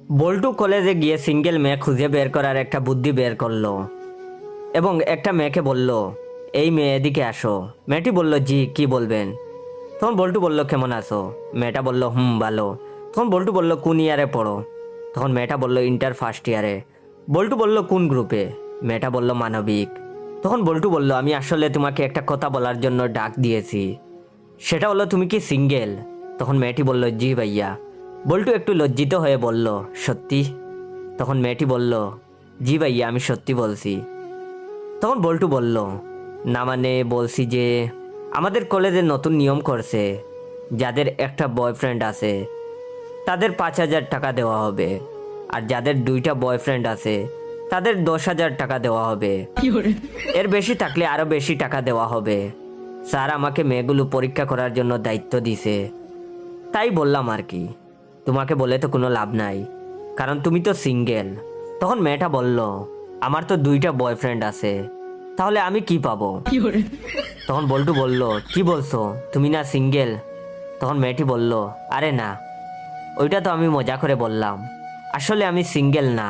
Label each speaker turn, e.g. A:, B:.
A: বল্টু কলেজে গিয়ে সিঙ্গেল মেয়ে খুঁজে বের করার একটা বুদ্ধি বের করলো এবং একটা মেয়েকে বলল, এই মেয়ে এদিকে আসো। মেয়েটি বলল, জি কি বলবেন? তখন বল্টু বলল, কেমন আছো? মেয়েটা বলল, ভালো। তখন বল্টু বলল, কোন ইয়ারে পড়ো? তখন মেয়েটা বলল, ইন্টার ফার্স্ট ইয়ারে। বল্টু বলল, কোন গ্রুপে? মেয়েটা বলল, মানবিক। তখন বল্টু বলল, আমি আসলে তোমাকে একটা কথা বলার জন্য ডাক দিয়েছি, সেটা হলো তুমি কি সিঙ্গেল? তখন মেয়েটি বলল, জি ভাইয়া। বল্টু একটু লজ্জিত হয়ে বলল, সত্যি? তখন মেয়েটি বলল, জি ভাইয়া, আমি সত্যি বলছি। তখন বল্টু বলল, না মানে বলছি যে আমাদের কলেজে নতুন নিয়ম করছে, যাদের একটা বয়ফ্রেন্ড আছে তাদের 5,000 টাকা দেওয়া হবে, আর যাদের 2টা বয়ফ্রেন্ড আছে তাদের 10,000 টাকা দেওয়া হবে। এর বেশি থাকলে আরো বেশি টাকা দেওয়া হবে। স্যার আমাকে মেয়েগুলো পরীক্ষা করার জন্য দায়িত্ব দিছে, তাই বললাম আর কি। তোমাকে বলে তো কোনো লাভ নাই, কারণ তুমি তো সিঙ্গেল। তখন মেয়েটা বলল, আমার তো 2টা বয়ফ্রেন্ড আছে, তাহলে আমি কি পাবো? তখন বল্টু বলল, কি বলছো, তুমি না সিঙ্গেল? তখন মেয়েটি বলল, আরে না, ওইটা তো আমি মজা করে বললাম, আসলে আমি সিঙ্গেল না।